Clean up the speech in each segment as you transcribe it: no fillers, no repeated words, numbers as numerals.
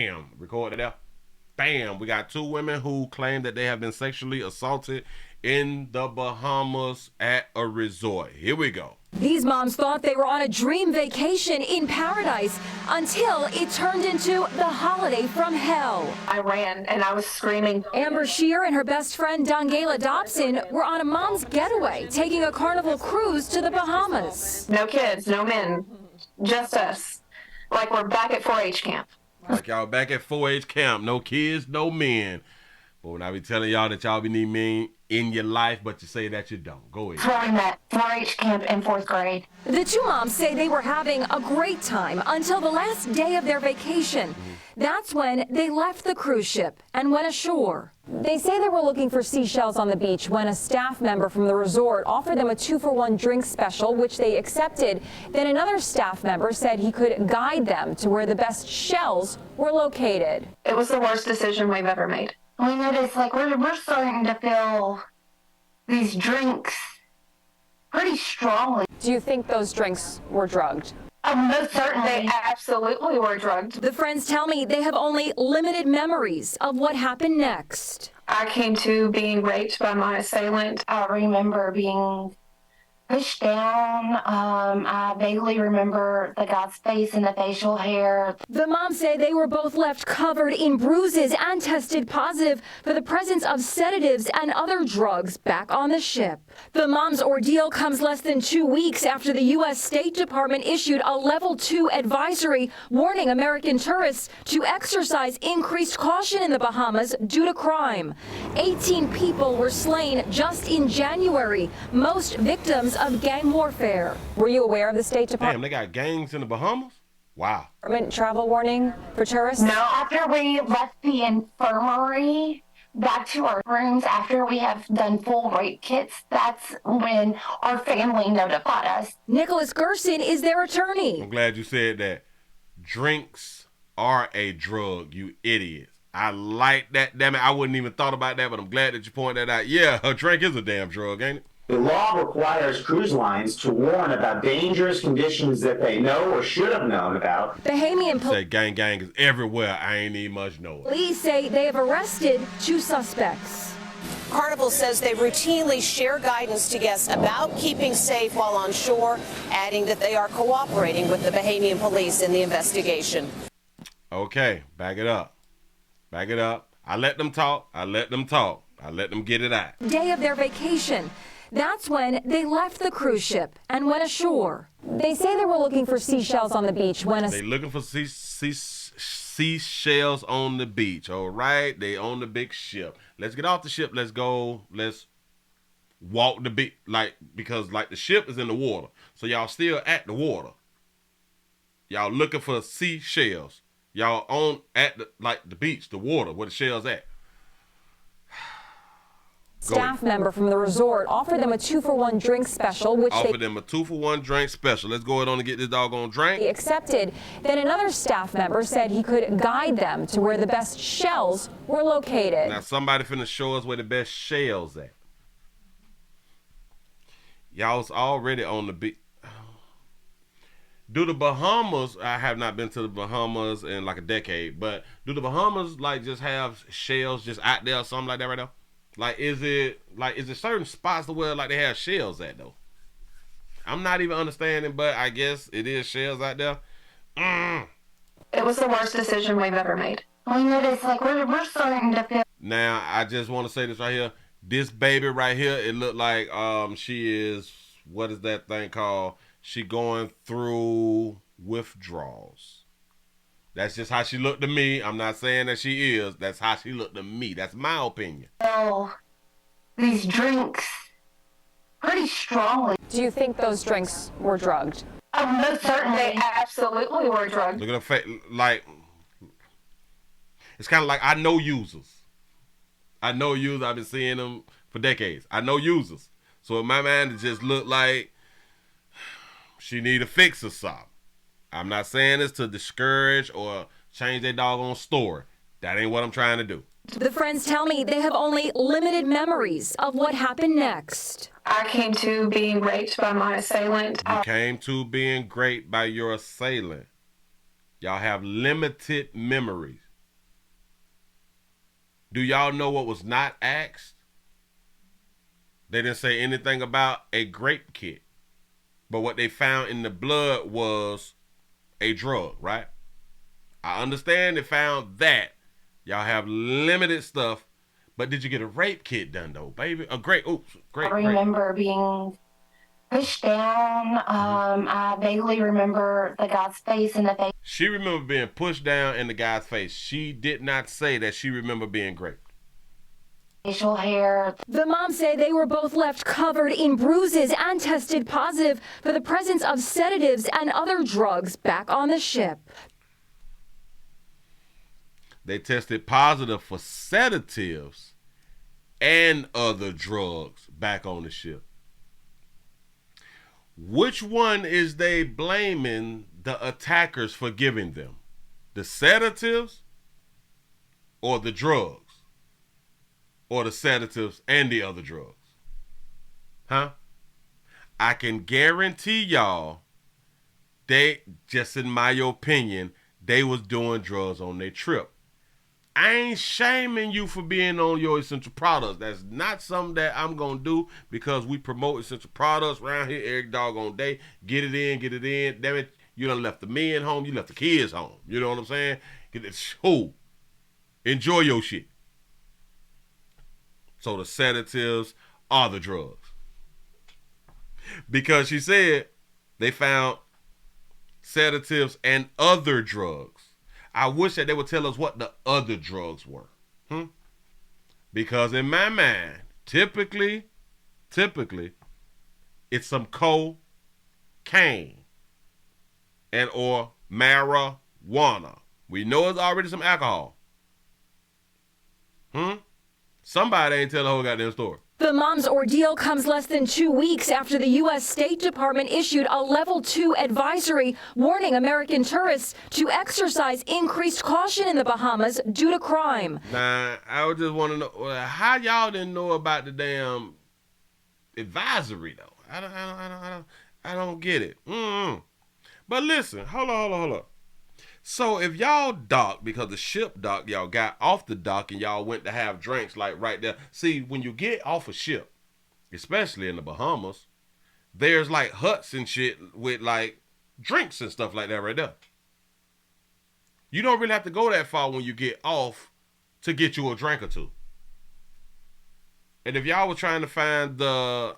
Bam, record it there. Bam, we got two women who claim that they have been sexually assaulted in the Bahamas at a resort. Here we go. These moms thought they were on a dream vacation in paradise until it turned into the holiday from hell. I ran and I was screaming. Amber Shear and her best friend Dongela Dobson were on a mom's getaway, taking a carnival cruise to the Bahamas. No kids, no men, just us. Like we're back at 4-H camp. Like y'all back at 4-H camp, no kids, no men. But when I be telling y'all that y'all be need men in your life, but you say that you don't. Go ahead. Throwing that 4-H camp in 4th grade. The two moms say they were having a great time until the last day of their vacation. That's when they left the cruise ship and went ashore. They say they were looking for seashells on the beach when a staff member from the resort offered them a 2-for-1 drink special, which they accepted. Then another staff member said he could guide them to where the best shells were located. It was the worst decision we've ever made. We noticed, like, we're starting to feel these drinks pretty strongly. Do you think those drinks were drugged? Most certainly. They absolutely were drugged. The friends tell me they have only limited memories of what happened next. I came to being raped by my assailant. I remember being pushed down. I vaguely remember the guy's face and the facial hair. The moms say they were both left covered in bruises and tested positive for the presence of sedatives and other drugs back on the ship. The mom's ordeal comes less than 2 weeks after the U.S. State Department issued a Level 2 advisory warning American tourists to exercise increased caution in the Bahamas due to crime. 18 people were slain just in January, most victims of gang warfare. Were you aware of the State Damn, Department they got gangs in the Bahamas? Wow. travel warning for tourists? No, after we left the infirmary back to our rooms, after we have done full rape kits, that's when our family notified us. Nicholas Gerson is their attorney. I'm glad you said that. Drinks are a drug, you idiots. I like that. Damn it, I wouldn't even thought about that, but I'm glad that you pointed that out. Yeah, a drink is a damn drug, ain't it? The law requires cruise lines to warn about dangerous conditions that they know or should have known about. Bahamian Say gang is everywhere. I ain't need much know it. police say they have arrested 2 suspects. Carnival says they routinely share guidance to guests about keeping safe while on shore, adding that they are cooperating with the Bahamian police in the investigation. Okay, back it up. Back it up. I let them talk. I let them talk. I let them get it out. Day of their vacation. That's when they left the cruise ship and went ashore. They say they were looking for seashells on the beach when They looking for seashells on the beach, all right? They on the big ship. Let's get off the ship. Let's go. Let's walk the beach, because the ship is in the water. So y'all still at the water. Y'all looking for seashells. Y'all on at the beach, the water, where the shells at. staff member from the resort offered them a 2-for-1 drink special, which Offered them a 2-for-1 drink special. Let's go ahead on and get this doggone drink. they accepted. Then another staff member said he could guide them to where the best shells were located. Now somebody finna show us where the best shells at. Y'all's already on the beach. Do the Bahamas, I have not been to the Bahamas in like a decade, but do the Bahamas just have shells just out there or something like that right now? Is it certain spots where they have shells at though? I'm not even understanding, but I guess it is shells out there. It was the worst decision we've ever made. We noticed, like, we're starting to feel. Now, I just want to say this right here. This baby right here, it looked like she is, what is that thing called? She going through withdrawals. That's just how she looked to me. I'm not saying that she is. That's how she looked to me. That's my opinion. These drinks pretty strongly. Do you think those drinks were drugged? Most certainly. They absolutely were drugged. Look at her face. It's kind of like I know users. I've been seeing them for decades. I know users. So in my mind, it just looked like she need a fix or something. I'm not saying this to discourage or change their doggone story. That ain't what I'm trying to do. The friends tell me they have only limited memories of what happened next. I came to being raped by my assailant. You came to being raped by your assailant. Y'all have limited memories. Do y'all know what was not asked? They didn't say anything about a grape kit. But what they found in the blood was a drug, right? I understand they found that. Y'all have limited stuff. But did you get a rape kit done, though, baby? A great. I remember being pushed down. I vaguely remember the guy's face in the face. She remembered being pushed down in the guy's face. She did not say that she remembered being raped. Facial hair. The moms say they were both left covered in bruises and tested positive for the presence of sedatives and other drugs back on the ship. They tested positive for sedatives and other drugs back on the ship. Which one is they blaming the attackers for giving them? The sedatives or the drugs? Or the sedatives and the other drugs? Huh? I can guarantee y'all, they, just in my opinion, they was doing drugs on their trip. I ain't shaming you for being on your essential products. That's not something that I'm going to do because we promote essential products around here every doggone day. Get it in. Damn it, you done left the men home. You left the kids home. You know what I'm saying? Enjoy your shit. So the sedatives are the drugs. Because she said they found sedatives and other drugs. I wish that they would tell us what the other drugs were. Because in my mind, typically, it's some cocaine and or marijuana. We know it's already some alcohol. Somebody ain't tell the whole goddamn story. The mom's ordeal comes less than 2 weeks after the U.S. State Department issued a Level 2 advisory warning American tourists to exercise increased caution in the Bahamas due to crime. Nah, I would just want to know how y'all didn't know about the damn advisory though. I don't get it. But listen, hold on. So if y'all docked, because the ship docked, y'all got off the dock and y'all went to have drinks like right there. See, when you get off a ship, especially in the Bahamas, there's like huts and shit with like drinks and stuff like that right there. You don't really have to go that far when you get off to get you a drink or two. And if y'all were trying to find the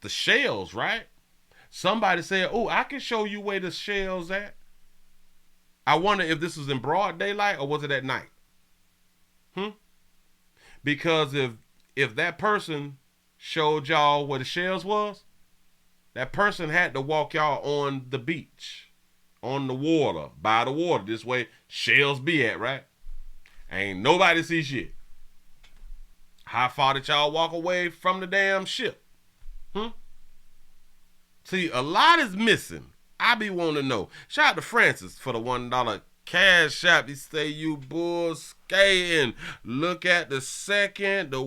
shells, right? Somebody said, "Oh, I can show you where the shells at." I wonder if this was in broad daylight or was it at night? Because if that person showed y'all where the shells was, that person had to walk y'all on the beach, on the water, by the water. This way shells be at, right? Ain't nobody see shit. How far did y'all walk away from the damn ship? See, a lot is missing. I be wanting to know. Shout out to Francis for the $1 cash app. He say you bull skating. Look at the second, the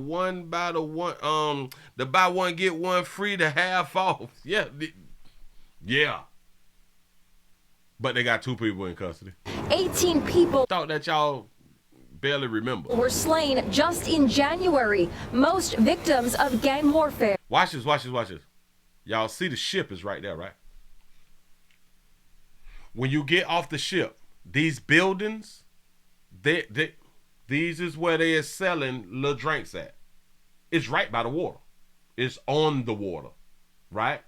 buy one get one free, the half off. Yeah. But they got 2 people in custody. 18 people Thought that y'all barely remember. were slain just in January, most victims of gang warfare. Watch this. Y'all see the ship is right there, right? When you get off the ship, these buildings, these is where they are selling little drinks at. It's right by the water. It's on the water, right?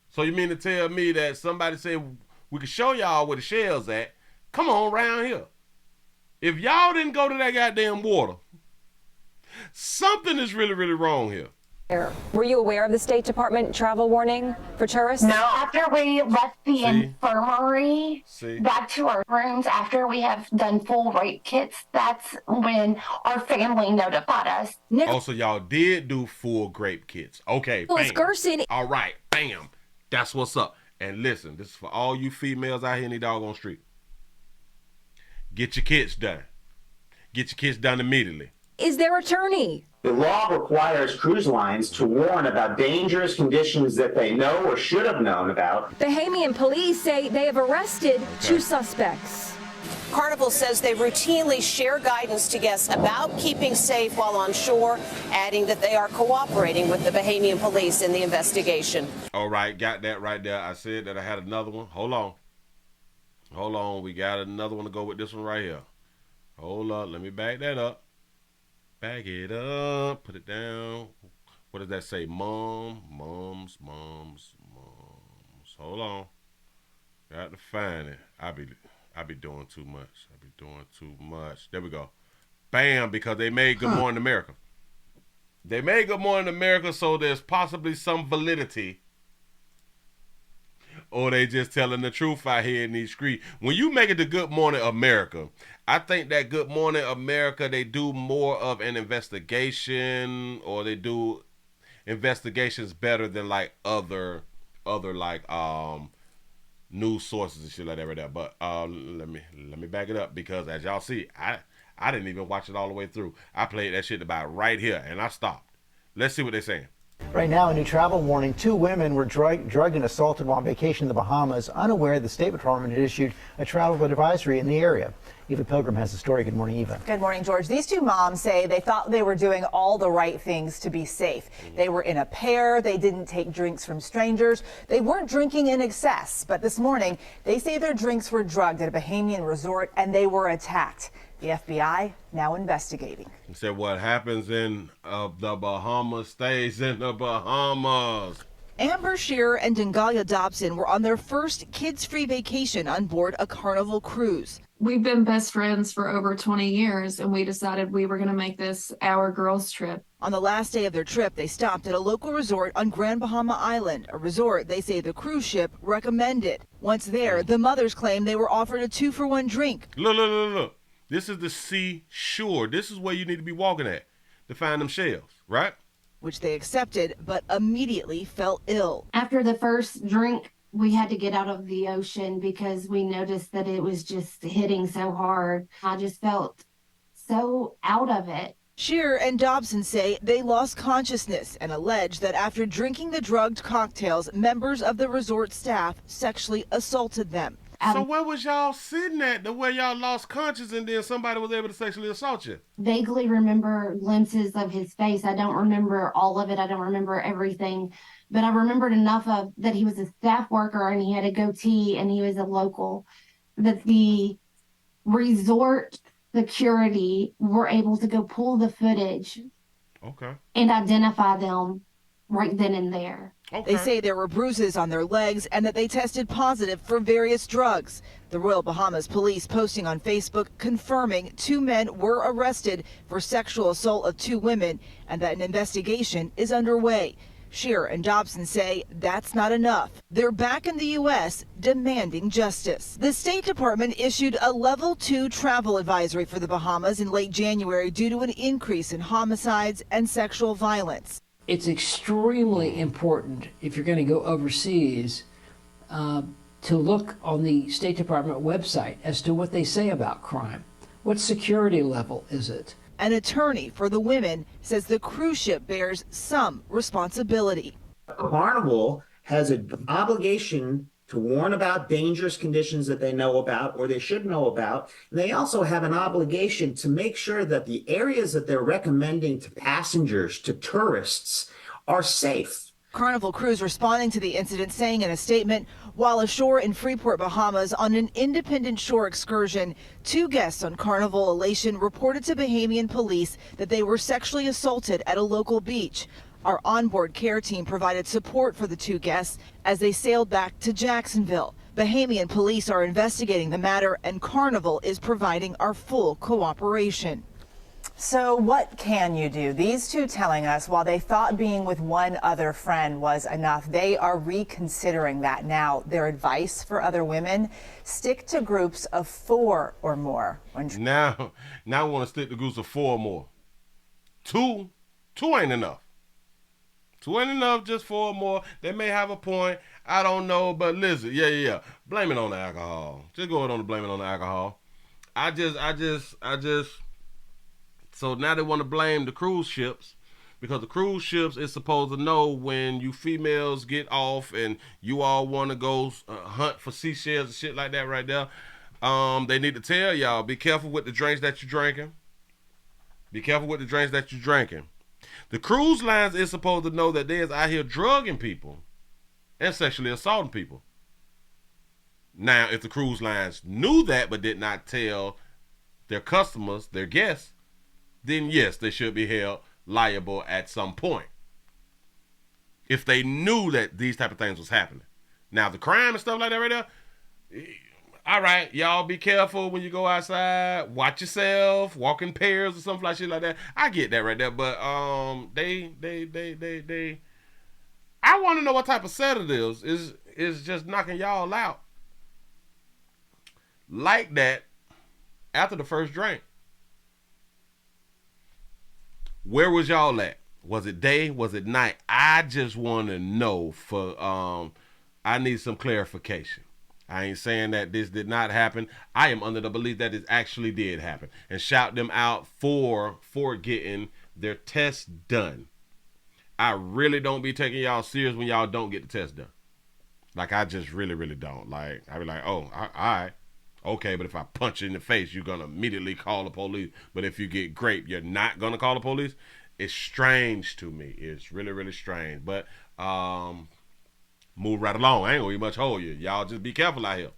So you mean to tell me that somebody said we could show y'all where the shells at? Come on around here. If y'all didn't go to that goddamn water, something is really, really wrong here. Were you aware of the State Department travel warning for tourists? No, after we left the infirmary back to our rooms, after we have done full rape kits, that's when our family notified us. Also, y'all did do full grape kits. Okay, bam. All right, bam. That's what's up. And listen, this is for all you females out here in the doggone street. Get your kits done. Get your kits done immediately. Is their attorney. The law requires cruise lines to warn about dangerous conditions that they know or should have known about. Bahamian police say they have arrested 2 suspects. Carnival says they routinely share guidance to guests about keeping safe while on shore, adding that they are cooperating with the Bahamian police in the investigation. All right, got that right there. I said that I had another one. Hold on, we got another one to go with this one right here. Hold up, let me back that up. Back it up, put it down. What does that say? Moms. Hold on. Got to find it. I be doing too much. There we go. Bam, because they made Good Morning America. They made Good Morning America, so there's possibly some validity. Or they just telling the truth out here in these streets. When you make it to Good Morning America, I think that Good Morning America, they do more of an investigation, or they do investigations better than like other like news sources and shit like that right there. But let me back it up, because as y'all see, I didn't even watch it all the way through. I played that shit about right here and I stopped. Let's see what they're saying. Right now, a new travel warning. 2 women were drugged and assaulted while on vacation in the Bahamas. Unaware, the State Department had issued a travel advisory in the area. Eva Pilgrim has the story. Good morning, Eva. Good morning, George. These 2 moms say they thought they were doing all the right things to be safe. They were in a pair. They didn't take drinks from strangers. They weren't drinking in excess. But this morning, they say their drinks were drugged at a Bahamian resort and they were attacked. The FBI now investigating. He said what happens in the Bahamas stays in the Bahamas. Amber Shearer and Dengalia Dobson were on their first kids-free vacation on board a Carnival cruise. We've been best friends for over 20 years, and we decided we were going to make this our girls' trip. On the last day of their trip, they stopped at a local resort on Grand Bahama Island, a resort they say the cruise ship recommended. Once there, the mothers claim they were offered a 2-for-1 drink. Look. This is the seashore. This is where you need to be walking at to find them shells, right? Which they accepted, but immediately fell ill. After the first drink, we had to get out of the ocean because we noticed that it was just hitting so hard. I just felt so out of it. Shearer and Dobson say they lost consciousness and allege that after drinking the drugged cocktails, members of the resort staff sexually assaulted them. So where was y'all sitting at the way y'all lost conscience and then somebody was able to sexually assault you? Vaguely remember glimpses of his face. I don't remember all of it. I don't remember everything. But I remembered enough of that he was a staff worker and he had a goatee and he was a local. That the resort security were able to go pull the footage and identify them right then and there. They say there were bruises on their legs and that they tested positive for various drugs. The Royal Bahamas Police posting on Facebook confirming 2 men were arrested for sexual assault of 2 women and that an investigation is underway. Shearer and Dobson say that's not enough. They're back in the U.S. demanding justice. The State Department issued a level 2 travel advisory for the Bahamas in late January due to an increase in homicides and sexual violence. It's extremely important if you're going to go overseas to look on the State Department website as to what they say about crime. What security level is it? An attorney for the women says the cruise ship bears some responsibility. Carnival has an obligation to warn about dangerous conditions that they know about or they should know about. And they also have an obligation to make sure that the areas that they're recommending to passengers, to tourists, are safe. Carnival Cruise responding to the incident, saying in a statement, while ashore in Freeport, Bahamas on an independent shore excursion, 2 guests on Carnival Elation reported to Bahamian police that they were sexually assaulted at a local beach. Our onboard care team provided support for the 2 guests as they sailed back to Jacksonville. Bahamian police are investigating the matter and Carnival is providing our full cooperation. So what can you do? These 2 telling us while they thought being with one other friend was enough, they are reconsidering that now. Their advice for other women, stick to groups of 4 or more. Now I want to stick to groups of 4 or more. 2 ain't enough. 2 ain't enough, just 4 or more. They may have a point. I don't know, but listen, yeah. Blame it on the alcohol. Just go ahead on to blame it on the alcohol. I just. So now they want to blame the cruise ships because the cruise ships is supposed to know when you females get off and you all want to go hunt for seashells and shit like that right there. They need to tell y'all, be careful with the drinks that you're drinking. Be careful with the drinks that you're drinking. The cruise lines is supposed to know that they is out here drugging people and sexually assaulting people. Now, if the cruise lines knew that but did not tell their customers, their guests, then yes, they should be held liable at some point. If they knew that these type of things was happening. Now, the crime and stuff like that right there, all right, y'all be careful when you go outside. Watch yourself. Walk in pairs or something like shit like that. I get that right there, but they. I want to know what type of sedatives is just knocking y'all out like that after the first drink. Where was y'all at? Was it day? Was it night? I just want to know for I need some clarification. I ain't saying that this did not happen. I am under the belief that it actually did happen. And shout them out for getting their test done. I really don't be taking y'all serious when y'all don't get the test done. Like, I just really, really don't. Like, I be like, oh, all right. Okay, but if I punch you in the face, you're going to immediately call the police. But if you get grape, you're not going to call the police. It's strange to me. It's really, really strange. But move right along. I ain't going to much hold you. Y'all just be careful out here.